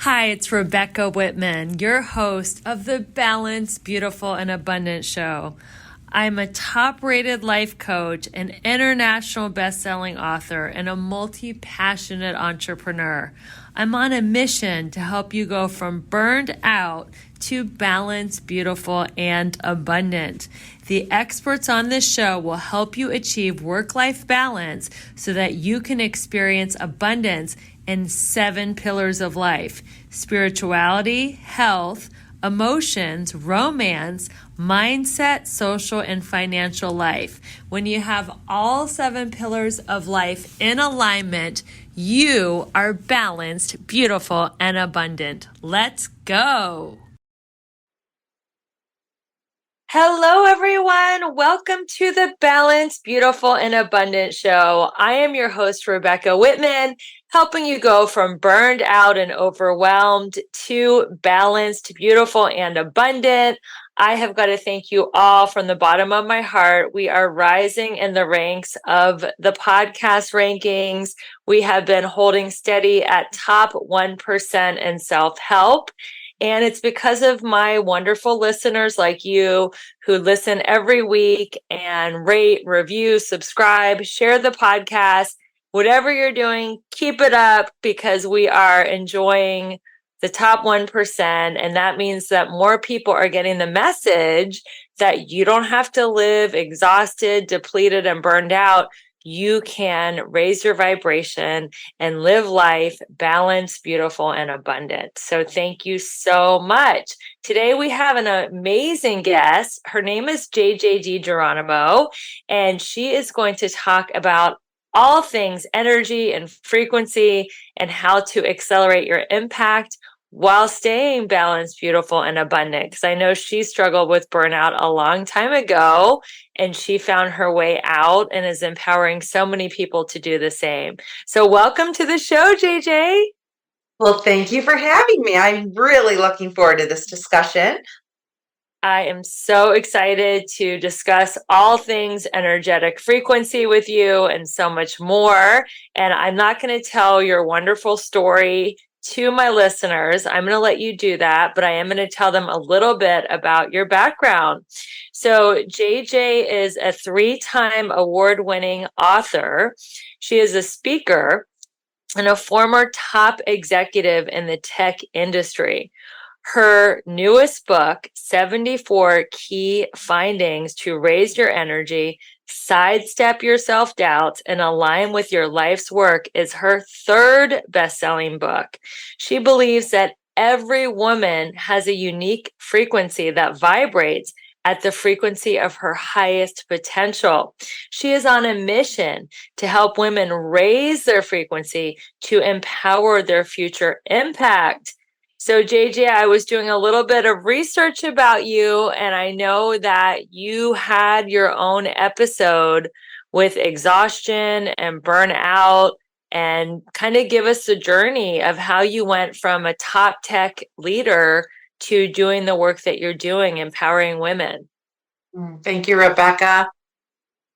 Hi, it's Rebecca Whitman, your host of the Balanced, Beautiful, and Abundant Show. I'm a top-rated life coach, an international best-selling author, and a multi-passionate entrepreneur. I'm on a mission to help you go from burned out to balanced, beautiful, and abundant. The experts on this show will help you achieve work-life balance so that you can experience abundance in 7 pillars of life: spirituality, health, emotions, romance, mindset, social, and financial life. When you have all 7 pillars of life in alignment, you are balanced, beautiful, and abundant. Let's go. Hello, everyone. Welcome to the Balanced, Beautiful, and Abundant Show. I am your host, Rebecca Whitman, helping you go from burned out and overwhelmed to balanced, beautiful, and abundant. I have got to thank you all from the bottom of my heart. We are rising in the ranks of the podcast rankings. We have been holding steady at top 1% in self-help. And it's because of my wonderful listeners like you who listen every week and rate, review, subscribe, share the podcast. Whatever you're doing, keep it up because we are enjoying the top 1%. And that means that more people are getting the message that you don't have to live exhausted, depleted, and burned out. You can raise your vibration and live life balanced, beautiful, and abundant. So thank you so much. Today we have an amazing guest. Her name is JJ Digeronimo, and she is going to talk about all things energy and frequency and how to accelerate your impact while staying balanced, beautiful, and abundant. Because I know she struggled with burnout a long time ago, and she found her way out and is empowering so many people to do the same. So welcome to the show, JJ. Well, thank you for having me. I'm really looking forward to this discussion. I am so excited to discuss all things energetic frequency with you and so much more. And I'm not going to tell your wonderful story to my listeners. I'm going to let you do that, but I am going to tell them a little bit about your background. So JJ is a 3-time award-winning author. She is a speaker and a former top executive in the tech industry. Her newest book, 74 Key Findings to Raise Your Energy, Sidestep Your Self-Doubts, and Align with Your Life's Work, is her 3rd best-selling book. She believes that every woman has a unique frequency that vibrates at the frequency of her highest potential. She is on a mission to help women raise their frequency to empower their future impact. So JJ, I was doing a little bit of research about you, and I know that you had your own episode with exhaustion and burnout, and kind of give us the journey of how you went from a top tech leader to doing the work that you're doing, empowering women. Thank you, Rebecca.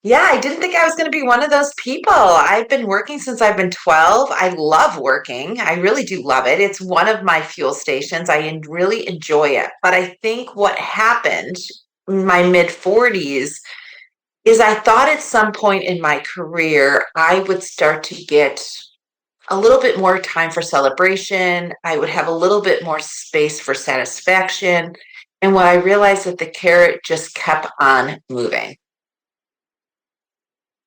Yeah, I didn't think I was going to be one of those people. I've been working since I've been 12. I love working. I really do love it. It's one of my fuel stations. Really enjoy it. But I think what happened in my mid 40s is I thought at some point in my career, I would start to get a little bit more time for celebration. I would have a little bit more space for satisfaction. And what I realized that the carrot just kept on moving.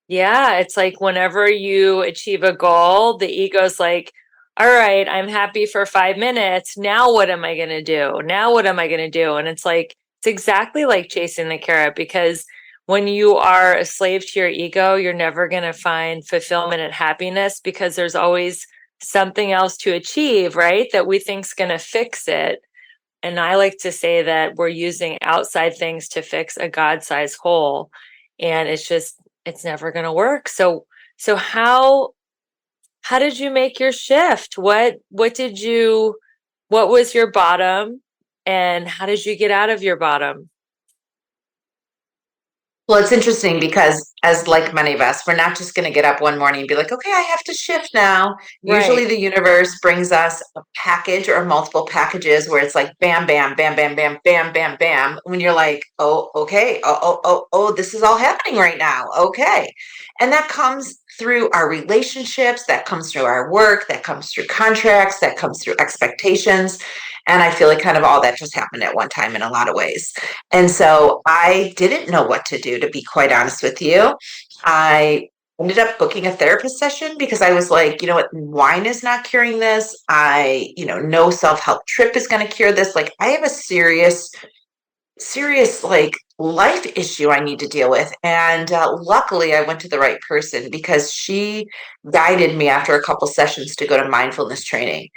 Yeah, it's like whenever you achieve a goal, the ego's like, all right, I'm happy for 5 minutes. Now what am I going to do? Now what am I going to do? And it's like, it's exactly like chasing the carrot, because when you are a slave to your ego, you're never going to find fulfillment and happiness because there's always something else to achieve, right? That we think's going to fix it. And I like to say that we're using outside things to fix a God-sized hole. And it's never going to work. So how did you make your shift? What was your bottom, and how did you get out of your bottom? Well, it's interesting because, as like many of us, we're not just going to get up one morning and be like, okay, I have to shift now. Usually Right. the universe brings us a package or multiple packages where it's like bam, bam, bam, bam, bam, bam, bam, bam. When you're like, oh, okay, oh, this is all happening right now. Okay. And that comes through our relationships, that comes through our work, that comes through contracts, that comes through expectations. And I feel like kind of all that just happened at one time in a lot of ways. And so I didn't know what to do, to be quite honest with you. I ended up booking a therapist session because I was like, you know what, wine is not curing this. No self-help trip is going to cure this. Like, I have a serious, like, life issue I need to deal with. And luckily, I went to the right person because she guided me after a couple sessions to go to mindfulness training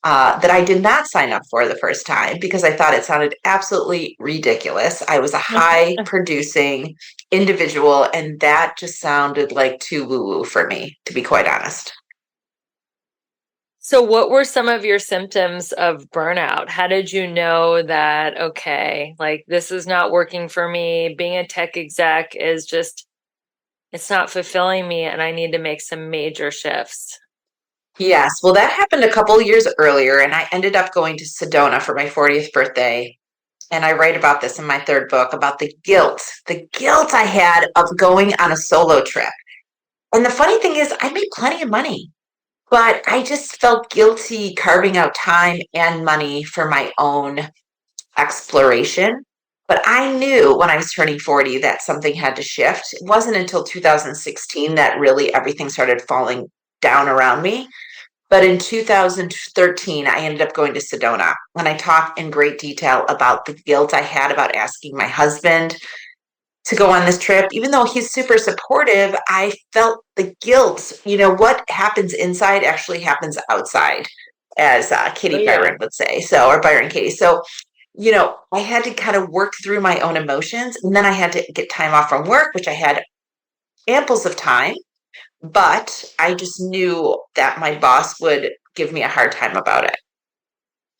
that I did not sign up for the first time because I thought it sounded absolutely ridiculous. I was a high producing individual, and that just sounded like too woo woo for me, to be quite honest. So, what were some of your symptoms of burnout? How did you know that, okay, like this is not working for me? Being a tech exec is just, it's not fulfilling me, and I need to make some major shifts. Yes, well, that happened a couple years earlier, and I ended up going to Sedona for my 40th birthday. And I write about this in my third book about the guilt I had of going on a solo trip. And the funny thing is, I made plenty of money. But I just felt guilty carving out time and money for my own exploration. But I knew when I was turning 40 that something had to shift. It wasn't until 2016 that really everything started falling down around me. But in 2013, I ended up going to Sedona and I talked in great detail about the guilt I had about asking my husband to go on this trip. Even though he's super supportive, I felt the guilt. What happens inside actually happens outside, as Oh, Katie yeah. Byron would say. So, or Byron Katie. So, I had to kind of work through my own emotions. And then I had to get time off from work, which I had amples of time. But I just knew that my boss would give me a hard time about it.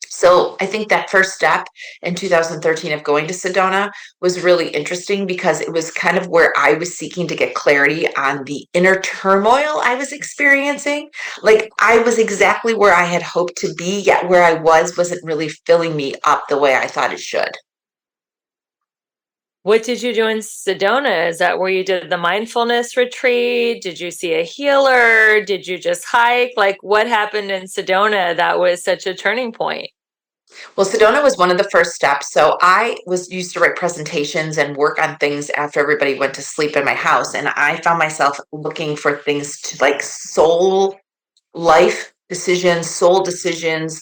So I think that first step in 2013 of going to Sedona was really interesting because it was kind of where I was seeking to get clarity on the inner turmoil I was experiencing. Like, I was exactly where I had hoped to be, yet where I was wasn't really filling me up the way I thought it should. What did you do in Sedona? Is that where you did the mindfulness retreat? Did you see a healer? Did you just hike? Like, what happened in Sedona that was such a turning point? Well, Sedona was one of the first steps. So I was used to write presentations and work on things after everybody went to sleep in my house. And I found myself looking for things to, like, soul life decisions, soul decisions,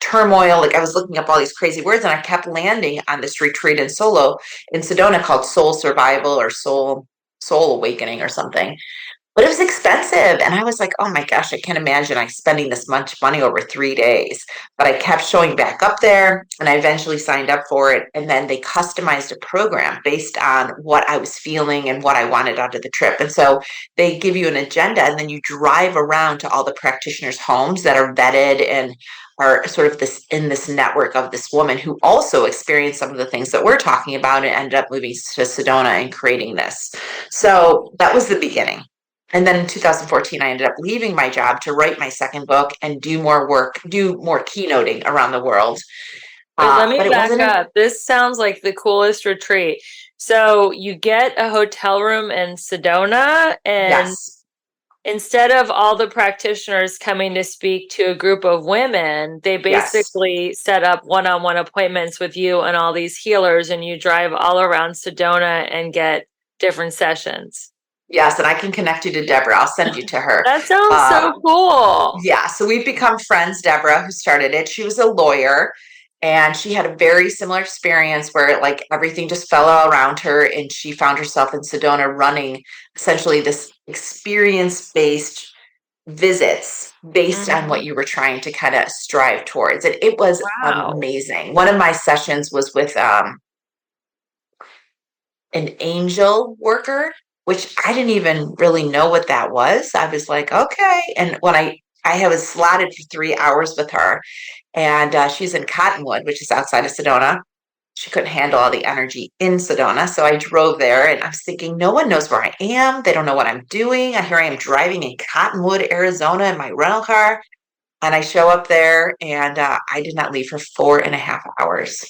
turmoil. Like, I was looking up all these crazy words and I kept landing on this retreat in Sedona called Soul Survival or Soul Awakening or something. But it was expensive. And I was like, oh my gosh, I can't imagine I spending this much money over 3 days. But I kept showing back up there and I eventually signed up for it. And then they customized a program based on what I was feeling and what I wanted out of the trip. And so they give you an agenda and then you drive around to all the practitioners' homes that are vetted and are sort of this network of this woman who also experienced some of the things that we're talking about and ended up moving to Sedona and creating this. So that was the beginning. And then in 2014, I ended up leaving my job to write my second book and do more work, do more keynoting around the world. Wait, let me But it back wasn't an, up. This sounds like the coolest retreat. So you get a hotel room in Sedona, and yes, instead of all the practitioners coming to speak to a group of women, they yes, basically set up one-on-one appointments with you and all these healers, and you drive all around Sedona and get different sessions. yes. And I can connect you to Deborah. I'll send you to her. That sounds Uh, so cool. yeah, so we've become friends. Deborah, who started it, she was a lawyer and she had a very similar experience where, like, everything just fell all around her and she found herself in Sedona running essentially this experience based visits based on what Mhm. you were trying to kind of strive towards. And it was Wow. amazing. One of my sessions was with an angel worker, which I didn't even really know what that was. I was like, okay. And when I was slotted for 3 hours with her, and she's in Cottonwood, which is outside of Sedona. She couldn't handle all the energy in Sedona. So I drove there and I was thinking, no one knows where I am. They don't know what I'm doing. Here I am driving in Cottonwood, Arizona in my rental car. And I show up there and I did not leave for 4.5 hours.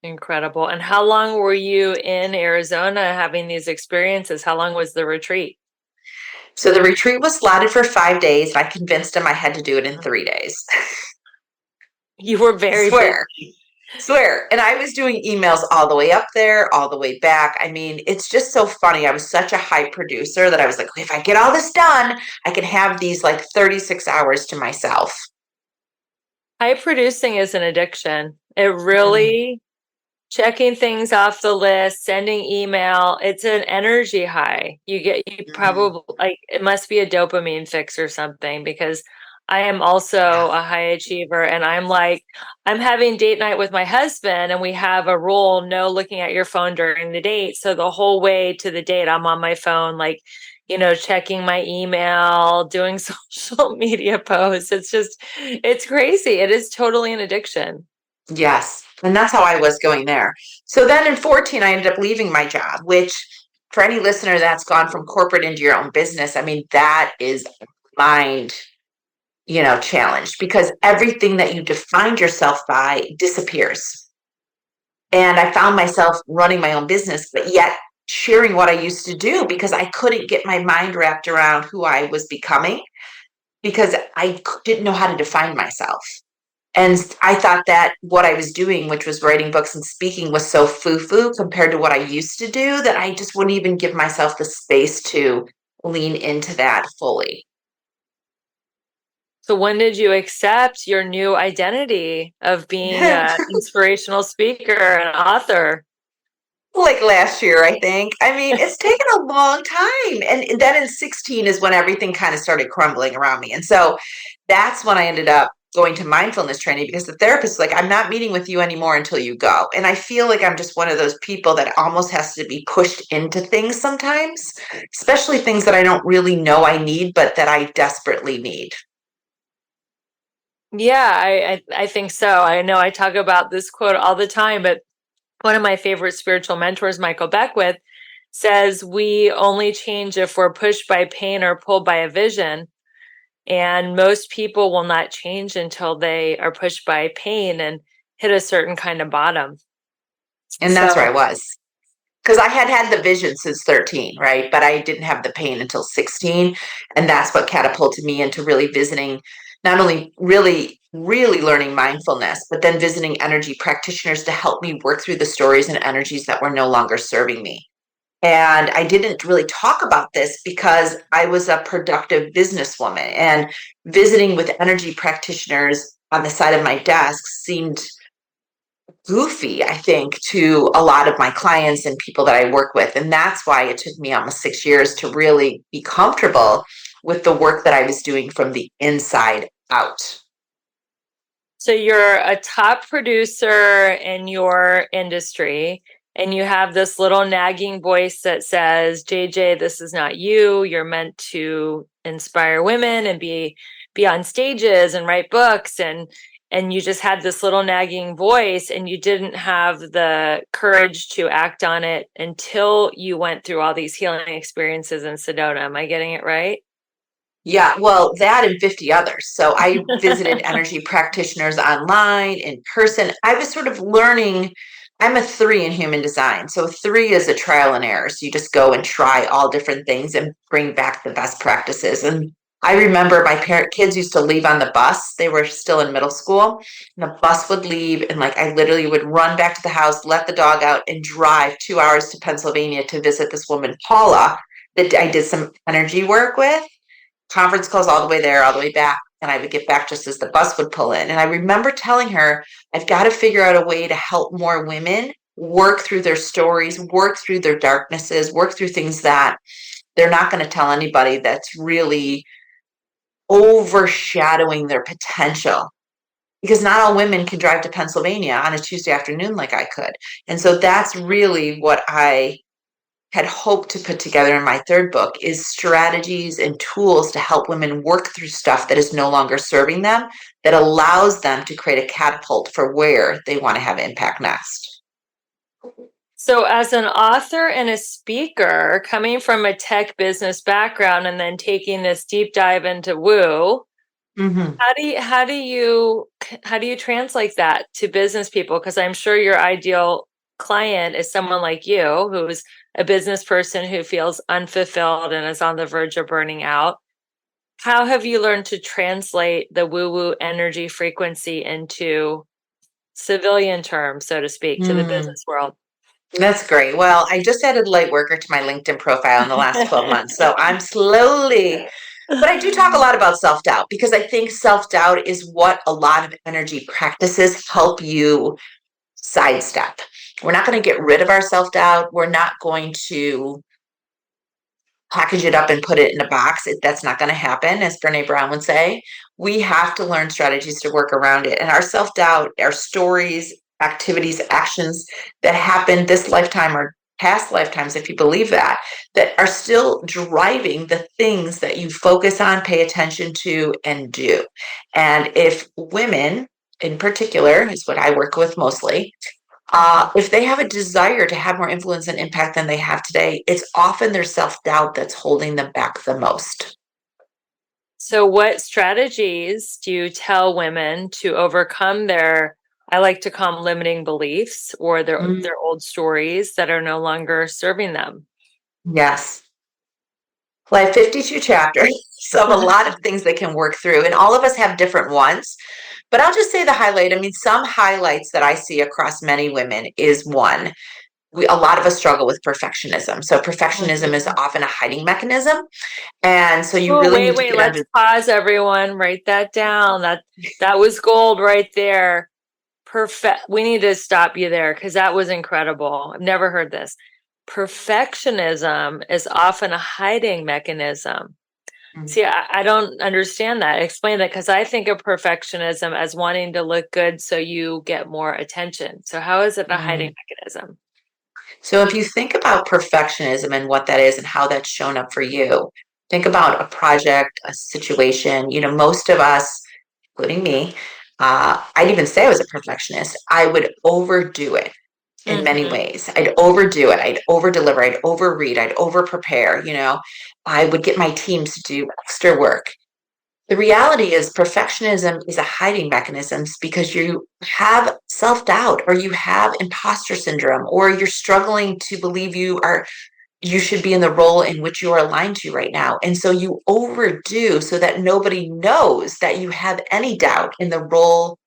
Incredible. And how long were you in Arizona having these experiences? How long was the retreat? So the retreat was slotted for 5 days. And I convinced him I had to do it in 3 days. You were I very swear. busy. Swear. And I was doing emails all the way up there, all the way back. I mean, it's just so funny. I was such a high producer that I was like, if I get all this done, I can have these like 36 hours to myself. High producing is an addiction. It Mm, really checking things off the list, sending email, it's an energy high. You mm, probably like it must be a dopamine fix or something because I am also yeah. a high achiever and I'm like I'm having date night with my husband and we have a rule no looking at your phone during the date. So the whole way to the date I'm on my phone like checking my email, doing social media posts. It's crazy. It is totally an addiction. Yes. And that's how I was going there. So then in 14, I ended up leaving my job, which for any listener that's gone from corporate into your own business, I mean, that is mind, challenged because everything that you defined yourself by disappears. And I found myself running my own business, but yet sharing what I used to do because I couldn't get my mind wrapped around who I was becoming because I didn't know how to define myself. And I thought that what I was doing, which was writing books and speaking, was so foo-foo compared to what I used to do that I just wouldn't even give myself the space to lean into that fully. So when did you accept your new identity of being an inspirational speaker and author? Like last year, I think. I mean, it's taken a long time. And then in 16 is when everything kind of started crumbling around me. And so that's when I ended up going to mindfulness training because the therapist is like, I'm not meeting with you anymore until you go. And I feel like I'm just one of those people that almost has to be pushed into things sometimes, especially things that I don't really know I need, but that I desperately need. Yeah, I think so. I know I talk about this quote all the time, but one of my favorite spiritual mentors, Michael Beckwith, says we only change if we're pushed by pain or pulled by a vision. And most people will not change until they are pushed by pain and hit a certain kind of bottom. And that's where I So was. Because I had had the vision since 13, right? But I didn't have the pain until 16. And that's what catapulted me into really visiting, not only really learning mindfulness, but then visiting energy practitioners to help me work through the stories and energies that were no longer serving me. And I didn't really talk about this because I was a productive businesswoman. And visiting with energy practitioners on the side of my desk seemed goofy, I think, to a lot of my clients and people that I work with. And that's why it took me almost 6 years to really be comfortable with the work that I was doing from the inside out. So you're a top producer in your industry, and you have this little nagging voice that says, JJ, this is not you. You're meant to inspire women and be on stages and write books and you just had this little nagging voice and you didn't have the courage to act on it until you went through all these healing experiences in Sedona. Am I getting it right? Yeah, well, that and 50 others. So I visited energy practitioners online, in person. I was sort of learning. I'm a three in human design. So three is a trial and error. So you just go and try all different things and bring back the best practices. And I remember my kids used to leave on the bus. They were still in middle school. And the bus would leave, and like I literally would run back to the house, let the dog out, and drive 2 hours to Pennsylvania to visit this woman, Paula, that I did some energy work with. Conference calls all the way there, all the way back. And I would get back just as the bus would pull in. And I remember telling her, I've got to figure out a way to help more women work through their stories, work through their darknesses, work through things that they're not going to tell anybody that's really overshadowing their potential. Because not all women can drive to Pennsylvania on a Tuesday afternoon like I could. And so that's really what I had hoped to put together in my third book is strategies and tools to help women work through stuff that is no longer serving them, that allows them to create a catapult for where they want to have impact next. So, as an author and a speaker, coming from a tech business background and then taking this deep dive into woo, Mm-hmm. how do you translate that to business people? Because I'm sure your ideal client is someone like you, who's a business person who feels unfulfilled and is on the verge of burning out. How have you learned to translate the woo-woo energy frequency into civilian terms, so to speak, to the Mm. business world? That's great. Well, I just added light worker to my LinkedIn profile in the last 12 months. So I'm slowly, but I do talk a lot about self doubt because I think self doubt is what a lot of energy practices help you sidestep. We're not going to get rid of our self doubt. We're not going to package it up and put it in a box. That's not going to happen, as Brene Brown would say. We have to learn strategies to work around it. And our self doubt, our stories, activities, actions that happen this lifetime or past lifetimes, if you believe that, that are still driving the things that you focus on, pay attention to, and do. And if women, in particular, is what I work with mostly, if they have a desire to have more influence and impact than they have today, it's often their self doubt that's holding them back the most. So, what strategies do you tell women to overcome their, I like to call them limiting beliefs or Mm, their old stories that are no longer serving them? yes. Well, I have 52 chapters, so I have a lot of things that can work through, and all of us have different ones. But I'll just say the highlight. I mean, some highlights that I see across many women is one. A lot of us struggle with perfectionism. So, perfectionism is Mhm. often a hiding mechanism. And so, you Oh, really wait, need to wait, get let's under. pause everyone. Write that down. That was gold right there. Perfect. We need to stop you there because that was incredible. I've never heard this. Perfectionism is often a hiding mechanism. See, I don't understand that. Explain that because I think of perfectionism as wanting to look good so you get more attention. So, how is it a hiding Mm. mechanism? So if you think about perfectionism and what that is and how that's shown up for you, think about a project, a situation. Most of us, including me, I'd even say I was a perfectionist. I would overdo it in many Mm-hmm. ways. I'd overdo it. I'd over deliver. I'd overread. I'd over prepare. I would get my teams to do extra work. The reality is perfectionism is a hiding mechanism because you have self-doubt or you have imposter syndrome or you're struggling to believe you should be in the role in which you are aligned to right now. And so you overdo so that nobody knows that you have any doubt in the role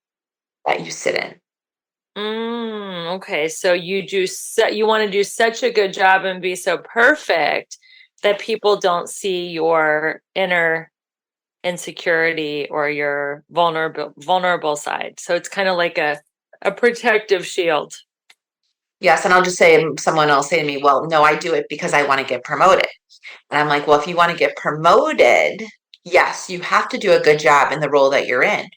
that you sit in. Okay, so you want to do such a good job and be so perfect that people don't see your inner insecurity or your vulnerable side. So it's kind of like a protective shield. Yes, and I'll just say someone else say to me, "Well, no, I do it because I want to get promoted." And I'm like, "Well, if you want to get promoted, yes, you have to do a good job in the role that you're in.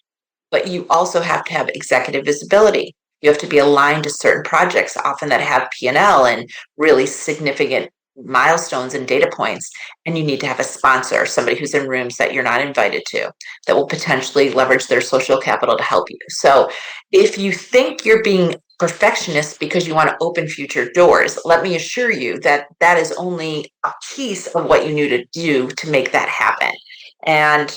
But you also have to have executive visibility. You have to be aligned to certain projects, often that have P&L and really significant milestones and data points. And you need to have a sponsor, somebody who's in rooms that you're not invited to, that will potentially leverage their social capital to help you. So if you think you're being perfectionist because you want to open future doors, let me assure you that that is only a piece of what you need to do to make that happen. And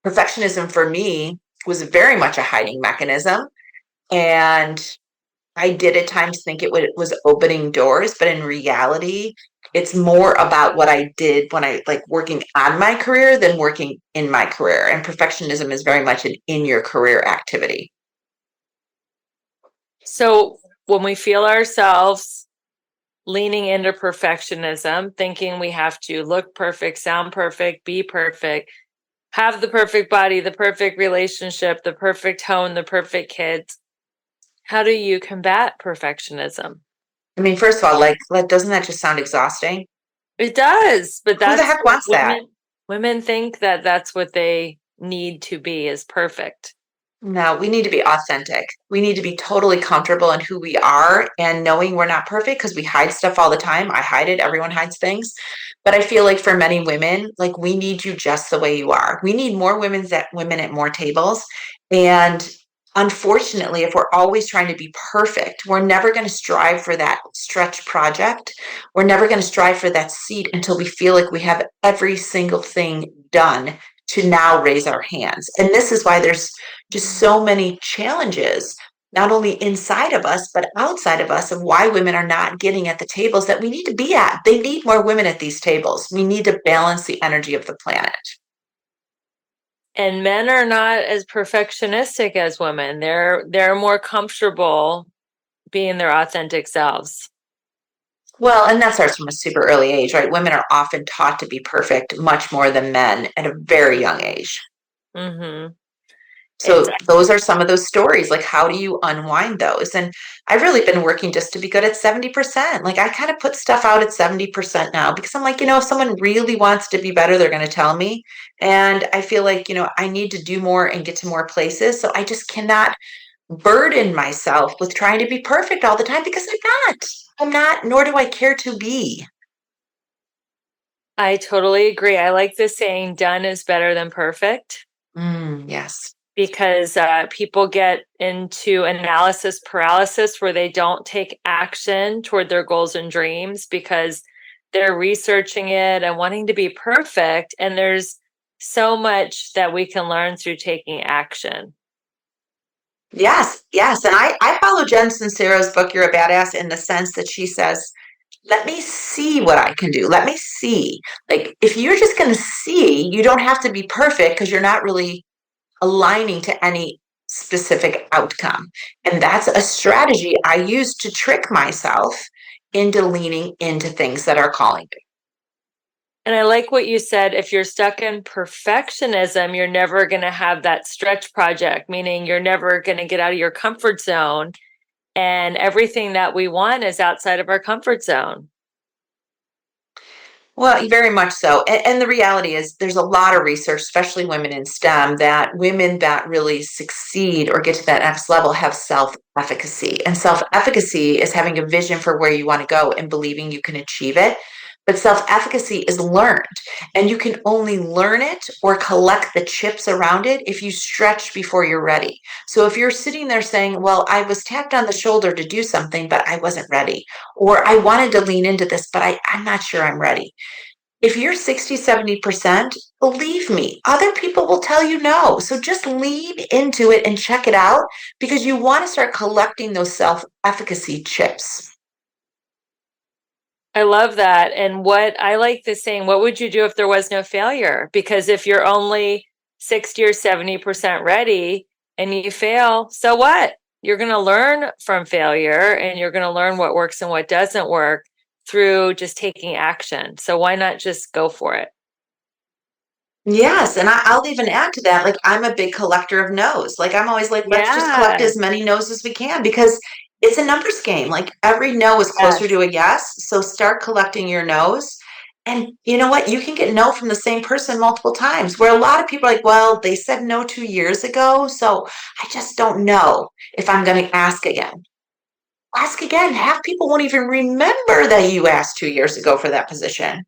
perfectionism for me was very much a hiding mechanism. And I did at times think was opening doors, but in reality, it's more about what I did when I like working on my career than working in my career. And perfectionism is very much an in your career activity. So when we feel ourselves leaning into perfectionism, thinking we have to look perfect, sound perfect, be perfect, have the perfect body, the perfect relationship, the perfect home, the perfect kids, how do you combat perfectionism? I mean, first of all, doesn't that just sound exhausting? It does, but Who the that's heck wants that? women think that that's what they need to be is perfect. No, we need to be authentic. We need to be totally comfortable in who we are and knowing we're not perfect because we hide stuff all the time. I hide it. Everyone hides things. But I feel like for many women, like we need you just the way you are. We need more women at more tables. And unfortunately, if we're always trying to be perfect, we're never going to strive for that stretch project. We're never going to strive for that seat until we feel like we have every single thing done to now raise our hands. And this is why there's just so many challenges, not only inside of us, but outside of us, of why women are not getting at the tables that we need to be at. They need more women at these tables. We need to balance the energy of the planet. And men are not as perfectionistic as women. They're more comfortable being their authentic selves. Well, and that starts from a super early age, right? Women are often taught to be perfect much more than men at a very young age. Mm-hmm. It's So those are some of those stories. Like, how do you unwind those? And I've really been working just to be good at 70%. Like, I kind of put stuff out at 70% now because I'm like, if someone really wants to be better, they're going to tell me. And I feel like, I need to do more and get to more places. So I just cannot burden myself with trying to be perfect all the time because I'm not. I'm not, nor do I care to be. I totally agree. I like the saying, done is better than perfect, Yes. because people get into analysis paralysis where they don't take action toward their goals and dreams because they're researching it and wanting to be perfect. And there's so much that we can learn through taking action. Yes, yes. And I follow Jen Sincero's book, You're a Badass, in the sense that she says, let me see what I can do. Let me see. Like, if you're just going to see, you don't have to be perfect because you're not really aligning to any specific outcome. And that's a strategy I use to trick myself into leaning into things that are calling me. And I like what you said. If you're stuck in perfectionism, you're never going to have that stretch project, meaning you're never going to get out of your comfort zone. And everything that we want is outside of our comfort zone. Well, very much so. And the reality is, there's a lot of research, especially women in STEM, that women that really succeed or get to that next level have self efficacy. And self efficacy is having a vision for where you want to go and believing you can achieve it. But self efficacy is learned, and you can only learn it or collect the chips around it if you stretch before you're ready. So if you're sitting there saying, well, I was tapped on the shoulder to do something, but I wasn't ready, or I wanted to lean into this, but I'm not sure I'm ready. If you're 60, 70%, believe me, other people will tell you no. So just lean into it and check it out because you want to start collecting those self efficacy chips. I love that. And what I like the saying, what would you do if there was no failure? Because if you're only 60 or 70% ready and you fail, so what? You're going to learn from failure and you're going to learn what works and what doesn't work through just taking action. So why not just go for it? Yes, and I'll even add to that, like I'm a big collector of no's. Like I'm always like, let's just collect Yeah. as many no's as we can because it's a numbers game. Like every no is closer Yes. to a yes. So start collecting your no's. And you know what? You can get no from the same person multiple times. Where a lot of people are like, well, they said no 2 years ago, so I just don't know if I'm going to ask again. Ask again. Half people won't even remember that you asked 2 years ago for that position.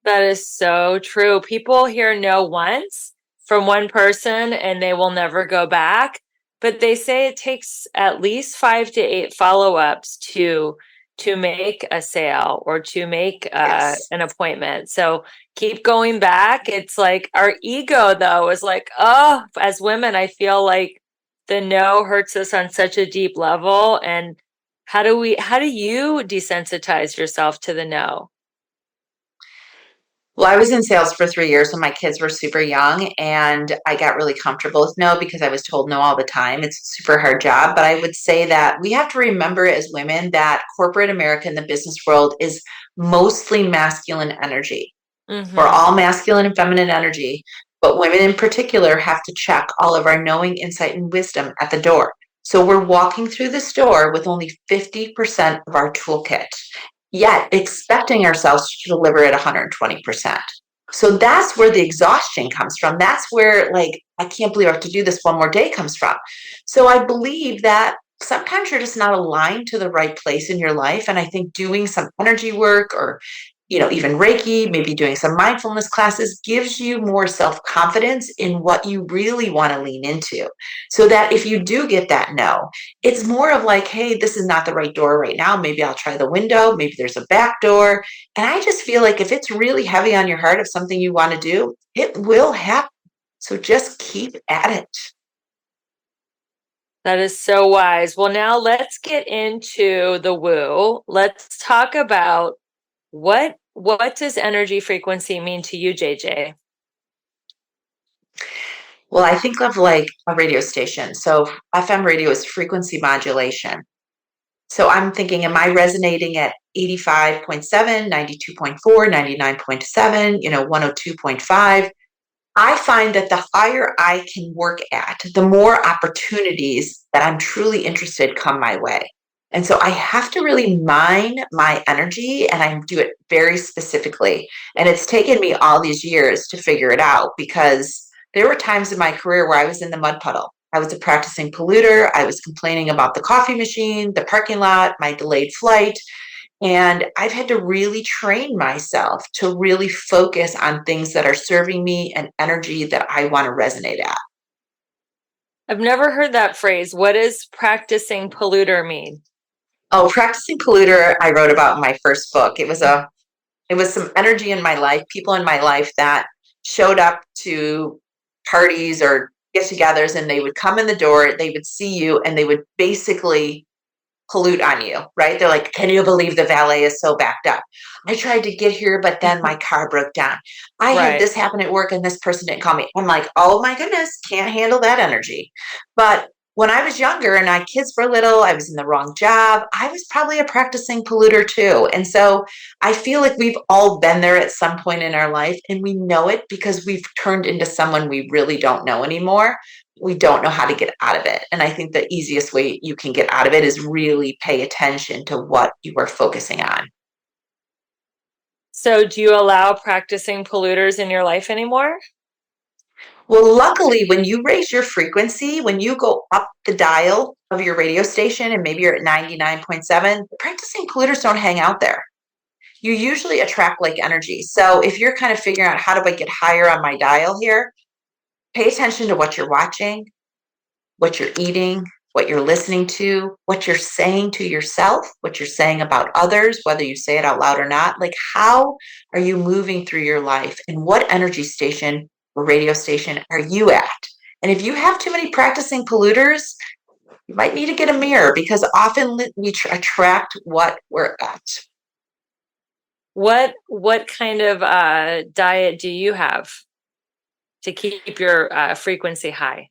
That is so true. People hear no once from one person and they will never go back. But they say it takes at least 5 to 8 follow-ups to make a sale or to make Yes. an appointment. So keep going back. It's like our ego, though, is like, oh, as women, I feel like the no hurts us on such a deep level. And how do you desensitize yourself to the no? Well, I was in sales for 3 years when my kids were super young, and I got really comfortable with no because I was told no all the time. It's a super hard job. But I would say that we have to remember as women that corporate America and the business world is mostly masculine energy. We're Mm-hmm. all masculine and feminine energy, but women in particular have to check all of our knowing, insight, and wisdom at the door. So we're walking through this door with only 50% of our toolkit, yet expecting ourselves to deliver at 120%. So that's where the exhaustion comes from. That's where, like, I can't believe I have to do this one more day comes from. So I believe that sometimes you're just not aligned to the right place in your life. And I think doing some energy work or, even Reiki, maybe doing some mindfulness classes gives you more self confidence in what you really want to lean into. So that if you do get that no, it's more of like, hey, this is not the right door right now. Maybe I'll try the window. Maybe there's a back door. And I just feel like if it's really heavy on your heart of something you want to do, it will happen. So just keep at it. That is so wise. Well, now let's get into the woo. Let's talk about what does energy frequency mean to you, JJ? Well, I think of like a radio station. So FM radio is frequency modulation. So I'm thinking, am I resonating at 85.7, 92.4, 99.7, 102.5? I find that the higher I can work at, the more opportunities that I'm truly interested come my way. And so I have to really mine my energy and I do it very specifically. And it's taken me all these years to figure it out because there were times in my career where I was in the mud puddle. I was a practicing polluter. I was complaining about the coffee machine, the parking lot, my delayed flight. And I've had to really train myself to really focus on things that are serving me and energy that I want to resonate at. I've never heard that phrase. What does practicing polluter mean? Oh, practicing polluter, I wrote about in my first book. It was some energy in my life, people in my life that showed up to parties or get-togethers, and they would come in the door, they would see you, and they would basically pollute on you, right? They're like, can you believe the valet is so backed up? I tried to get here, but then my car broke down. I had Right. this happen at work and this person didn't call me. I'm like, oh my goodness, can't handle that energy. But when I was younger and my kids were little, I was in the wrong job. I was probably a practicing polluter too. And so I feel like we've all been there at some point in our life and we know it because we've turned into someone we really don't know anymore. We don't know how to get out of it. And I think the easiest way you can get out of it is really pay attention to what you are focusing on. So, do you allow practicing polluters in your life anymore? Well, luckily, when you raise your frequency, when you go up the dial of your radio station and maybe you're at 99.7, practicing polluters don't hang out there. You usually attract like energy. So if you're kind of figuring out how do I get higher on my dial here, pay attention to what you're watching, what you're eating, what you're listening to, what you're saying to yourself, what you're saying about others, whether you say it out loud or not. Like, how are you moving through your life and what energy station or radio station are you at? And if you have too many practicing polluters, you might need to get a mirror because often we attract what we're at. What kind of diet do you have to keep your frequency high?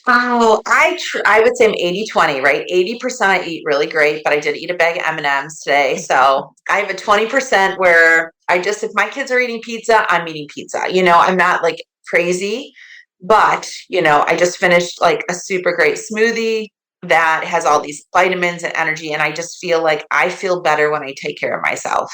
Oh, I would say I'm 80-20, right? 80% I eat really great, but I did eat a bag of M&Ms today. So I have a 20% where I just, if my kids are eating pizza, I'm eating pizza. I'm not like crazy, but, I just finished like a super great smoothie that has all these vitamins and energy. And I just feel like I feel better when I take care of myself.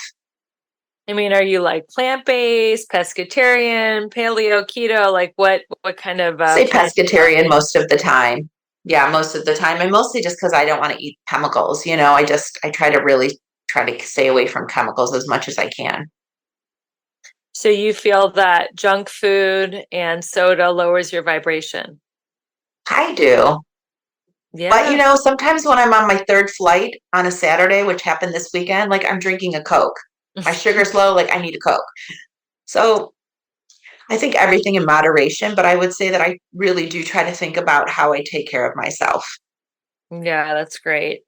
I mean, are you like plant-based, pescatarian, paleo, keto? Like what kind of Say plant pescatarian diet? most of the time. Yeah, most of the time. And mostly just because I don't want to eat chemicals. I try to really try to stay away from chemicals as much as I can. So you feel that junk food and soda lowers your vibration? I do. But Yeah. sometimes when I'm on my third flight on a Saturday, which happened this weekend, like I'm drinking a Coke. My sugar's low, like I need a Coke. So I think everything in moderation, but I would say that I really do try to think about how I take care of myself. Yeah, that's great.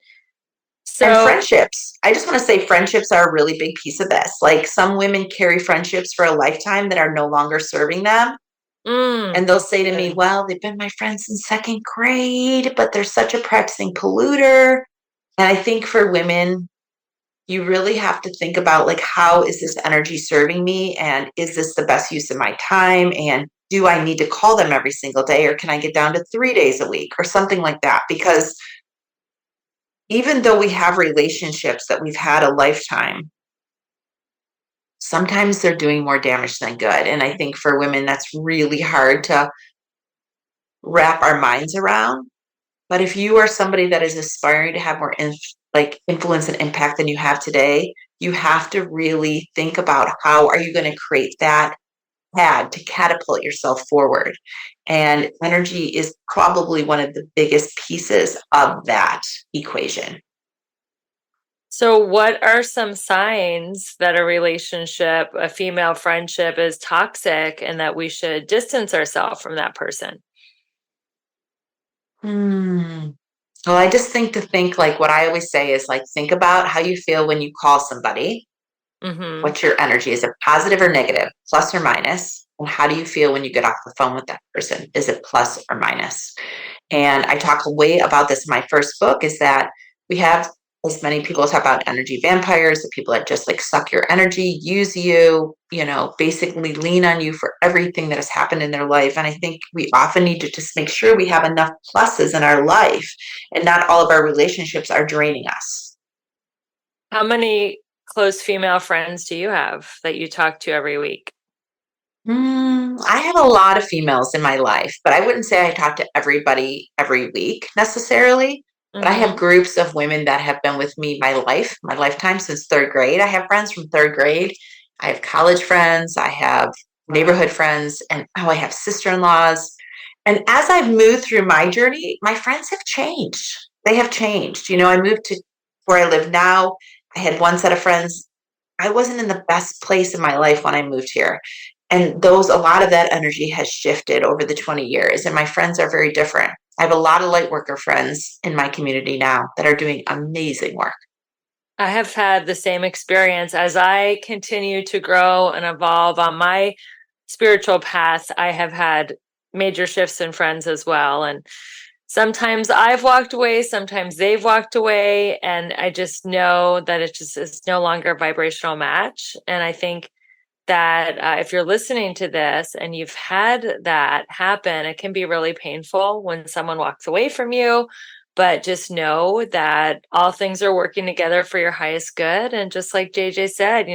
And So, friendships. I just want to say friendships are a really big piece of this. Like some women carry friendships for a lifetime that are no longer serving them. And they'll say to me, good. well, they've been my friends since second grade, but they're such a practicing polluter. And I think for women, you really have to think about like, how is this energy serving me? And is this the best use of my time? And do I need to call them every single day or can I get down to 3 days a week or something like that? Because even though we have relationships that we've had a lifetime, sometimes they're doing more damage than good. And I think for women, that's really hard to wrap our minds around. But if you are somebody that is aspiring to have more influence and impact than you have today, you have to really think about how are you going to create that pad to catapult yourself forward. And energy is probably one of the biggest pieces of that equation. So, what are some signs that a relationship, a female friendship, is toxic and that we should distance ourselves from that person? Hmm. Well, I just think like what I always say is like, think about how you feel when you call somebody. Mm-hmm. What's your energy? Is it positive or negative, plus or minus? And how do you feel when you get off the phone with that person? Is it plus or minus? And I talk way about this in my first book is that we have as many people talk about energy vampires, the people that just like suck your energy, use you, basically lean on you for everything that has happened in their life. And I think we often need to just make sure we have enough pluses in our life and not all of our relationships are draining us. How many close female friends do you have that you talk to every week? I have a lot of females in my life, but I wouldn't say I talk to everybody every week necessarily. But I have Mm-hmm. groups of women that have been with me my lifetime since third grade. I have friends from third grade. I have college friends. I have neighborhood friends, and I have sister-in-laws. And as I've moved through my journey, my friends have changed. They have changed. I moved to where I live now. I had one set of friends. I wasn't in the best place in my life when I moved here. And a lot of that energy has shifted over the 20 years. And my friends are very different. I have a lot of light worker friends in my community now that are doing amazing work. I have had the same experience as I continue to grow and evolve on my spiritual path. I have had major shifts in friends as well. And sometimes I've walked away, sometimes they've walked away. And I just know that it just is no longer a vibrational match. And I think that if you're listening to this and you've had that happen, it can be really painful when someone walks away from you. But just know that all things are working together for your highest good. And just like JJ said,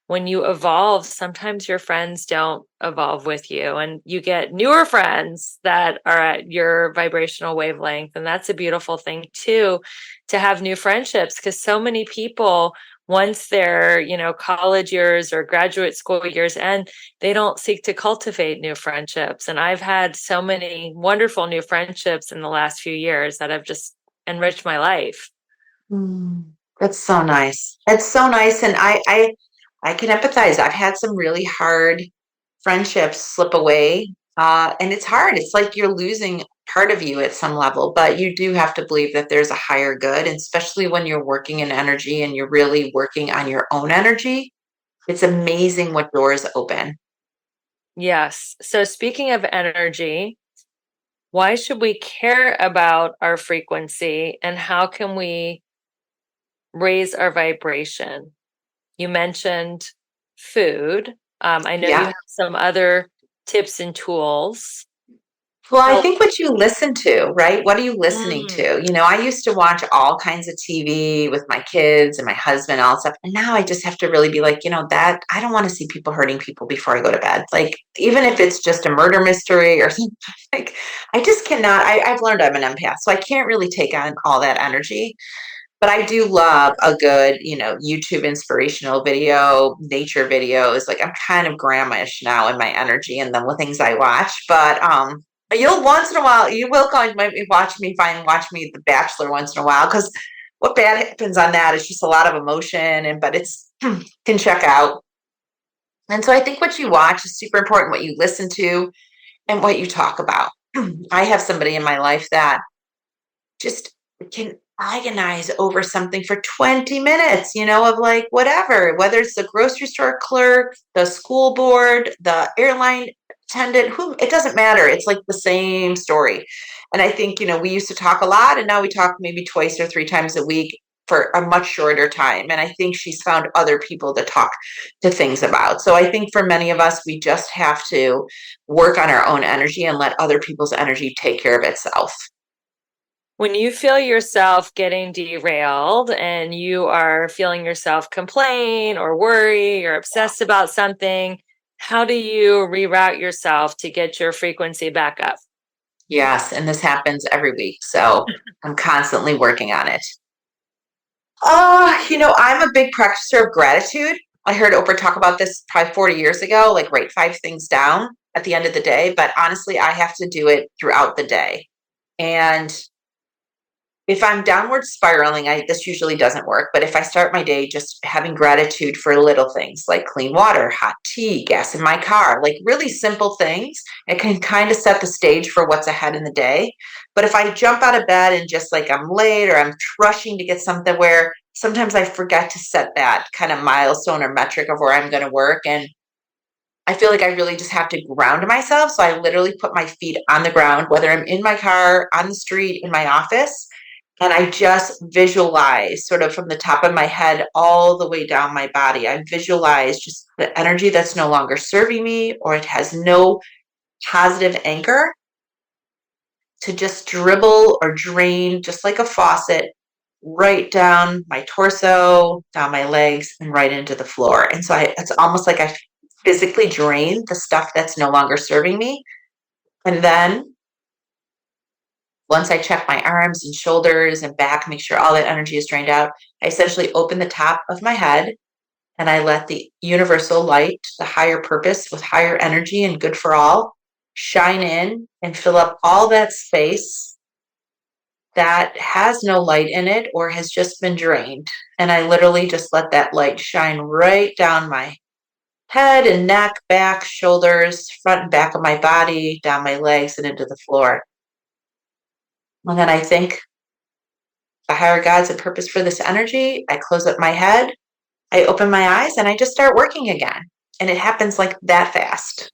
when you evolve, sometimes your friends don't evolve with you, and you get newer friends that are at your vibrational wavelength. And that's a beautiful thing, too, to have new friendships, because so many people, once their college years or graduate school years end, they don't seek to cultivate new friendships. And I've had so many wonderful new friendships in the last few years that have just enriched my life. That's so nice. It's so nice. And I can empathize. I've had some really hard friendships slip away. And it's hard. It's like you're losing part of you at some level, but you do have to believe that there's a higher good. And especially when you're working in energy and you're really working on your own energy, it's amazing what doors open. Yes. So speaking of energy, why should we care about our frequency, and how can we raise our vibration? You mentioned food. I know you Yeah. have some other tips and tools. Well, I Help. think what you listen to, right? What are you listening Mm. to? I used to watch all kinds of TV with my kids and my husband, all that stuff. And now I just have to really be like, that I don't want to see people hurting people before I go to bed. Like, even if it's just a murder mystery or something, like, I just cannot. I've learned I'm an empath, so I can't really take on all that energy. But I do love a good, YouTube inspirational video, nature videos. Like, I'm kind of grandma-ish now in my energy and the things I watch. But you'll once in a while, you will kind of watch me The Bachelor once in a while, because what bad happens on that is just a lot of emotion, but it's can check out. And so I think what you watch is super important, what you listen to and what you talk about. I have somebody in my life that just can agonize over something for 20 minutes, of like whatever, whether it's the grocery store clerk, the school board, the airline attendant, who it doesn't matter. It's like the same story. And I think, we used to talk a lot and now we talk maybe twice or three times a week for a much shorter time. And I think she's found other people to talk to things about. So I think for many of us, we just have to work on our own energy and let other people's energy take care of itself. When you feel yourself getting derailed and you are feeling yourself complain or worry or obsess about something, how do you reroute yourself to get your frequency back up? Yes, and this happens every week. So I'm constantly working on it. I'm a big practicer of gratitude. I heard Oprah talk about this probably 40 years ago, like write 5 things down at the end of the day. But honestly, I have to do it throughout the day. And if I'm downward spiraling, this usually doesn't work. But if I start my day just having gratitude for little things like clean water, hot tea, gas in my car, like really simple things, it can kind of set the stage for what's ahead in the day. But if I jump out of bed and just like I'm late or I'm rushing to get something where sometimes I forget to set that kind of milestone or metric of where I'm going to work. And I feel like I really just have to ground myself. So I literally put my feet on the ground, whether I'm in my car, on the street, in my office, and I just visualize sort of from the top of my head all the way down my body. I visualize just the energy that's no longer serving me or it has no positive anchor to just dribble or drain just like a faucet right down my torso, down my legs, and right into the floor. And so it's almost like I physically drain the stuff that's no longer serving me. And then once I check my arms and shoulders and back, make sure all that energy is drained out, I essentially open the top of my head and I let the universal light, the higher purpose with higher energy and good for all, shine in and fill up all that space that has no light in it or has just been drained. And I literally just let that light shine right down my head and neck, back, shoulders, front and back of my body, down my legs, and into the floor. And then I think the higher God's a purpose for this energy. I close up my head, I open my eyes, and I just start working again. And it happens like that fast.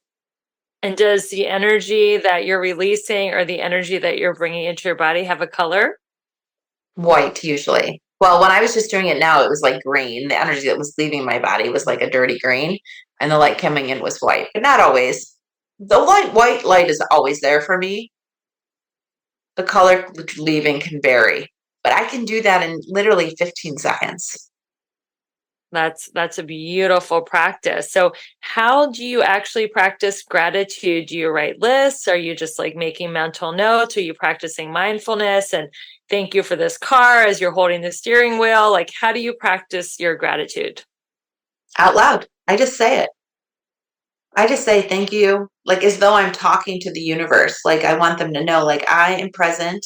And does the energy that you're releasing or the energy that you're bringing into your body have a color? White, usually. Well, when I was just doing it now, it was like green. The energy that was leaving my body was like a dirty green, and the light coming in was white, but not always. The white light is always there for me. The color leaving can vary, but I can do that in literally 15 seconds. That's a beautiful practice. So how do you actually practice gratitude? Do you write lists? Are you just like making mental notes? Are you practicing mindfulness and thank you for this car as you're holding the steering wheel? Like how do you practice your gratitude? Out loud. I just say it. I just say thank you, like as though I'm talking to the universe. Like I want them to know, like, I am present.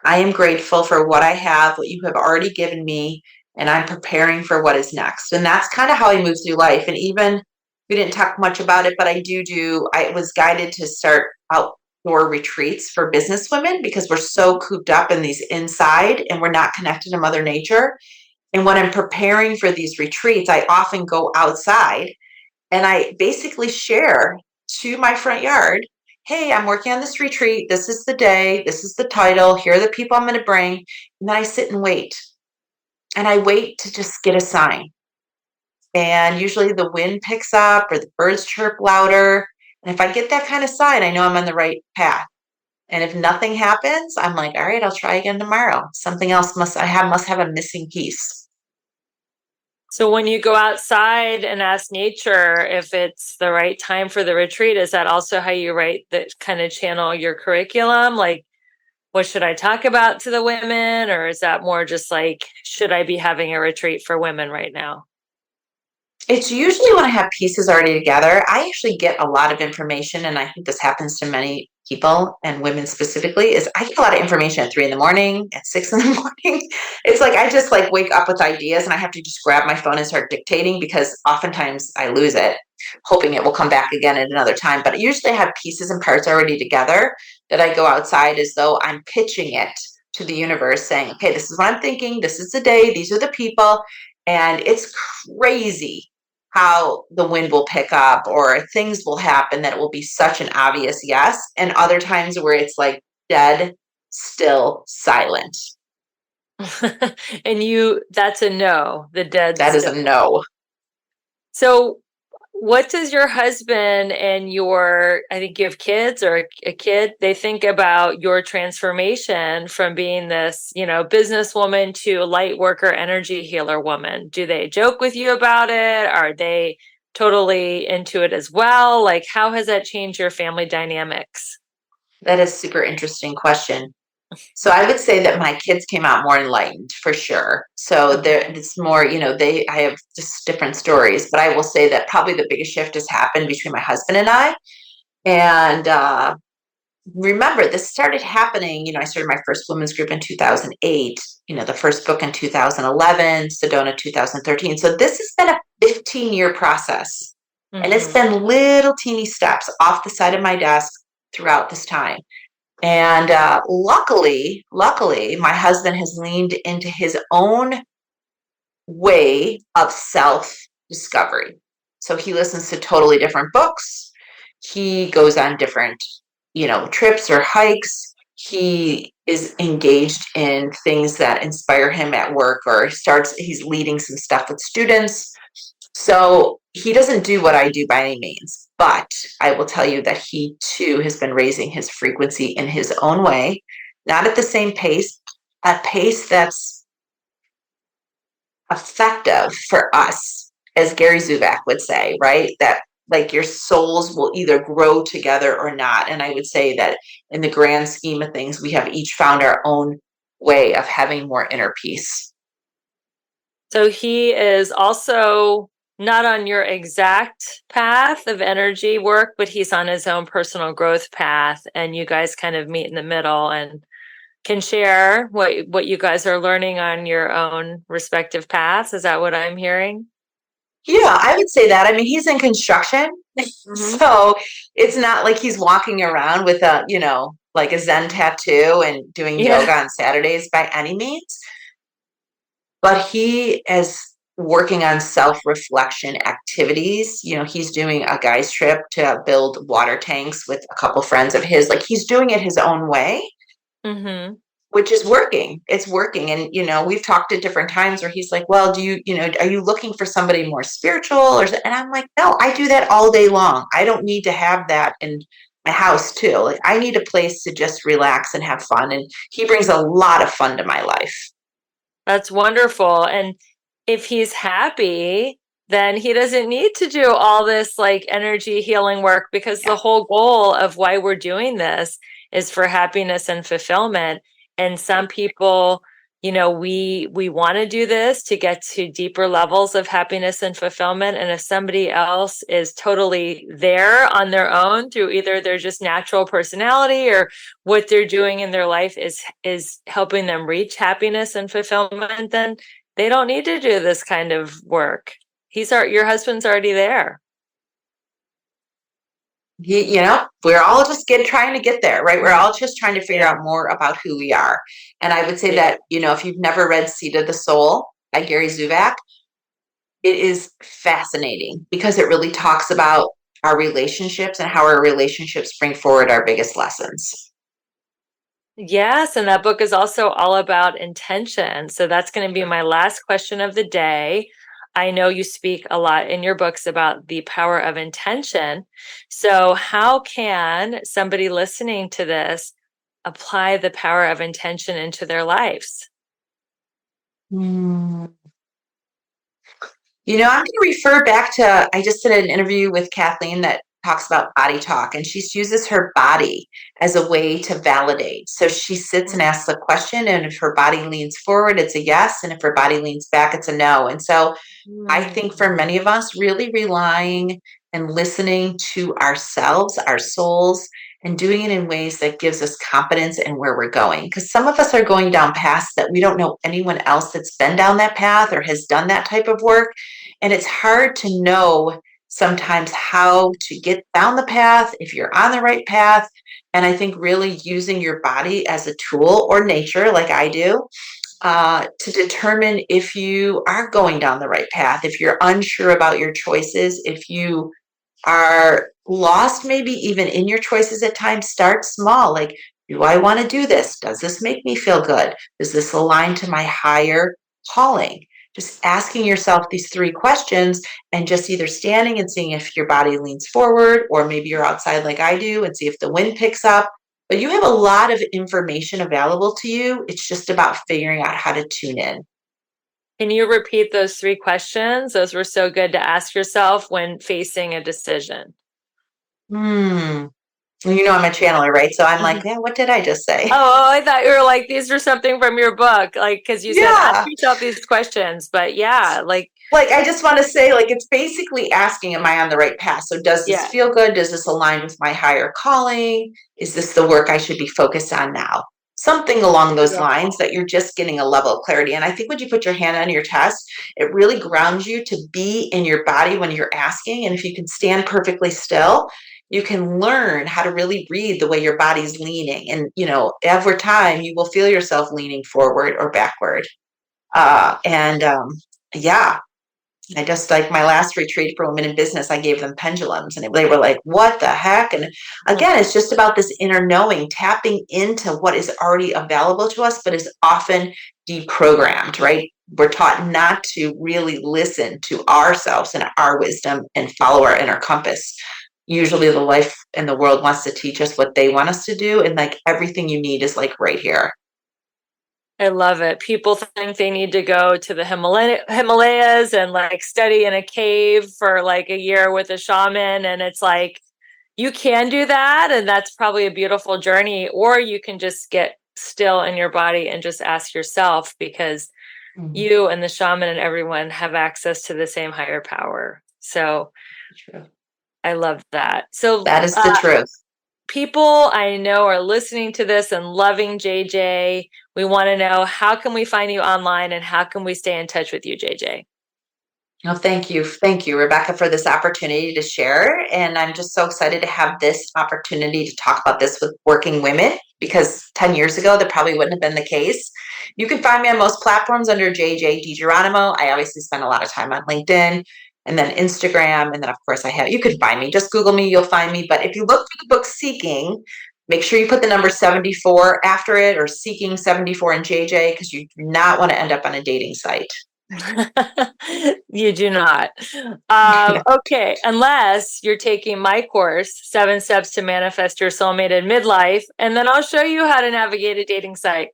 I am grateful for what I have, what you have already given me, and I'm preparing for what is next. And that's kind of how I move through life. And even we didn't talk much about it, but I was guided to start outdoor retreats for business women because we're so cooped up in these inside and we're not connected to Mother Nature. And when I'm preparing for these retreats, I often go outside and I basically share to my front yard, hey, I'm working on this retreat. This is the day. This is the title. Here are the people I'm going to bring. And then I sit and wait. And I wait to just get a sign. And usually the wind picks up or the birds chirp louder. And if I get that kind of sign, I know I'm on the right path. And if nothing happens, I'm like, all right, I'll try again tomorrow. Something else must have a missing piece. So when you go outside and ask nature if it's the right time for the retreat, is that also how you write that kind of channel your curriculum? Like, what should I talk about to the women? Or is that more just like, should I be having a retreat for women right now? It's usually when I have pieces already together. I actually get a lot of information, and I think this happens to many people and women specifically, is I get a lot of information at 3 in the morning, at 6 in the morning. It's like I just like wake up with ideas and I have to just grab my phone and start dictating because oftentimes I lose it, hoping it will come back again at another time. But usually I have pieces and parts already together that I go outside as though I'm pitching it to the universe saying, okay, this is what I'm thinking, this is the day, these are the people. And it's crazy how the wind will pick up or things will happen that it will be such an obvious yes. And other times where it's like dead, still silent. And that's a no, the dead That is still. a no. So What does your husband and I think you have kids or a kid, they think about your transformation from being this, businesswoman to light worker, energy healer woman? Do they joke with you about it? Are they totally into it as well? Like, how has that changed your family dynamics? That is a super interesting question. So I would say that my kids came out more enlightened for sure. So there, Okay. it's more, I have just different stories, but I will say that probably the biggest shift has happened between my husband and I. And remember, this started happening. I started my first women's group in 2008. The first book in 2011, Sedona 2013. So this has been a 15-year process, and it's Mm-hmm. been little teeny steps off the side of my desk throughout this time. And luckily, my husband has leaned into his own way of self discovery. So he listens to totally different books. He goes on different, trips or hikes. He is engaged in things that inspire him at work, or he's leading some stuff with students. So he doesn't do what I do by any means, but I will tell you that he too has been raising his frequency in his own way, not at the same pace, a pace that's effective for us, as Gary Zubak would say, right? That like your souls will either grow together or not. And I would say that in the grand scheme of things, we have each found our own way of having more inner peace. So he is also not on your exact path of energy work, but he's on his own personal growth path, and you guys kind of meet in the middle and can share what you guys are learning on your own respective paths. Is that what I'm hearing? Yeah, I would say that. I mean, he's in construction, Mm-hmm. so it's not like he's walking around with like a Zen tattoo and doing Yeah. yoga on Saturdays by any means. But he is working on self-reflection activities. He's doing a guy's trip to build water tanks with a couple friends of his. Like he's doing it his own way, Mm-hmm. which is working. It's working. And, we've talked at different times where he's like, well, are you looking for somebody more spiritual? And I'm like, no, I do that all day long. I don't need to have that in my house too. Like I need a place to just relax and have fun. And he brings a lot of fun to my life. That's wonderful. And if he's happy, then he doesn't need to do all this like energy healing work, because the Yeah. whole goal of why we're doing this is for happiness and fulfillment. And some people, we want to do this to get to deeper levels of happiness and fulfillment. And if somebody else is totally there on their own through either their just natural personality or what they're doing in their life is helping them reach happiness and fulfillment, then they don't need to do this kind of work. Your husband's already there. We're all just trying to get there, right? We're all just trying to figure Yeah. out more about who we are. And I would say Yeah. that, if you've never read Seed of the Soul by Gary Zubak, it is fascinating because it really talks about our relationships and how our relationships bring forward our biggest lessons. Yes, and that book is also all about intention. So that's going to be my last question of the day. I know you speak a lot in your books about the power of intention. So, how can somebody listening to this apply the power of intention into their lives? Hmm. I'm going to refer back to, I just did an interview with Kathleen that talks about body talk, and she uses her body as a way to validate. So she sits and asks a question, and if her body leans forward, it's a yes. And if her body leans back, it's a no. And so I think Mm. for many of us, really relying and listening to ourselves, our souls, and doing it in ways that gives us confidence in where we're going. Because some of us are going down paths that we don't know anyone else that's been down that path or has done that type of work. And it's hard to know sometimes how to get down the path, if you're on the right path. And I think really using your body as a tool, or nature, like I do, to determine if you are going down the right path, if you're unsure about your choices, if you are lost, maybe even in your choices at times. Start small. Like, do I want to do this? Does this make me feel good? Does this align to my higher calling? Just asking yourself these three questions and just either standing and seeing if your body leans forward, or maybe you're outside like I do and see if the wind picks up. But you have a lot of information available to you. It's just about figuring out how to tune in. Can you repeat those three questions? Those were so good to ask yourself when facing a decision. Hmm. You know, I'm a channeler, right? So I'm like, yeah, what did I just say? Oh, I thought you were like, these are something from your book. Like, because you said, ask Yeah. yourself these questions. But yeah, like, Like, I just want to say, like, it's basically asking, am I on the right path? So, does this yeah, feel good? Does this align with my higher calling? Is this the work I should be focused on now? Something along those lines, beautiful. that you're just getting a level of clarity. And I think when you put your hand on your chest, it really grounds you to be in your body when you're asking. And if you can stand perfectly still, you can learn how to really read the way your body's leaning. And, over time, you will feel yourself leaning forward or backward. Yeah, I just, like, my last retreat for women in business, I gave them pendulums and they were like, what the heck? And again, it's just about this inner knowing, tapping into what is already available to us, but is often deprogrammed, right? We're taught not to really listen to ourselves and our wisdom and follow our inner compass. Usually the life and the world wants to teach us what they want us to do. And like everything you need is like right here. I love it. People think they need to go to the Himalayas and like study in a cave for like a year with a shaman. And it's like, you can do that. And that's probably a beautiful journey. Or you can just get still in your body and just ask yourself, because Mhm. you and the shaman and everyone have access to the same higher power. So True. I love that. So, That is the truth. people I know are listening to this and loving JJ. We want to know, how can we find you online and how can we stay in touch with you, JJ? No, thank you. Thank you, Rebecca, for this opportunity to share. And I'm just so excited to have this opportunity to talk about this with working women, because 10 years ago, that probably wouldn't have been the case. You can find me on most platforms under JJ Digeronimo. I obviously spend a lot of time on LinkedIn and then Instagram. And then, of course, you can find me. Just Google me, you'll find me. But if you look for the book Seeking, make sure you put the number 74 after it, or Seeking 74 in JJ, because you do not want to end up on a dating site. You do not. Okay, unless you're taking my course, 7 Steps to Manifest Your Soulmate in Midlife, and then I'll show you how to navigate a dating site.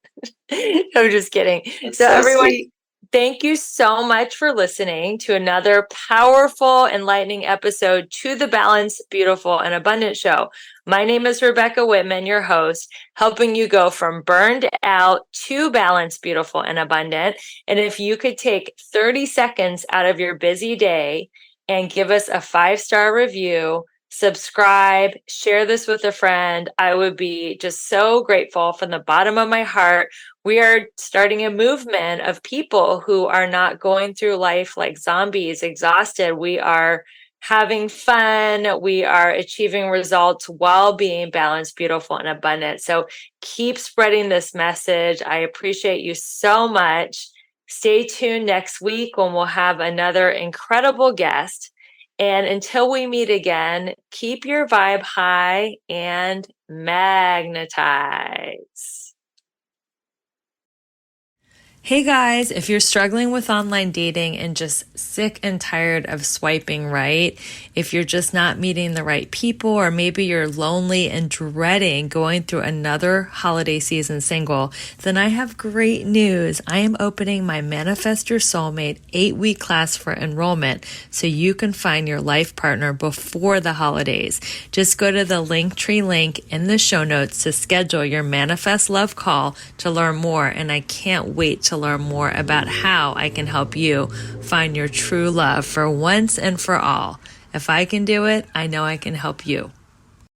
I'm just kidding. That's So, so everyone, sweet. thank you so much for listening to another powerful, enlightening episode to the Balanced, Beautiful, and Abundant Show. My name is Rebecca Whitman, your host, helping you go from burned out to balanced, beautiful, and abundant. And if you could take 30 seconds out of your busy day and give us a 5-star review, subscribe, share this with a friend, I would be just so grateful from the bottom of my heart. We are starting a movement of people who are not going through life like zombies, exhausted. We are having fun. We are achieving results while being balanced, beautiful, and abundant. So keep spreading this message. I appreciate you so much. Stay tuned next week when we'll have another incredible guest. And until we meet again, keep your vibe high and magnetize. Hey guys, if you're struggling with online dating and just sick and tired of swiping right, if you're just not meeting the right people, or maybe you're lonely and dreading going through another holiday season single, then I have great news. I am opening my Manifest Your Soulmate 8-week class for enrollment so you can find your life partner before the holidays. Just go to the Linktree link in the show notes to schedule your Manifest Love call to learn more, and I can't wait to learn more about how I can help you find your true love for once and for all. If I can do it, I know I can help you.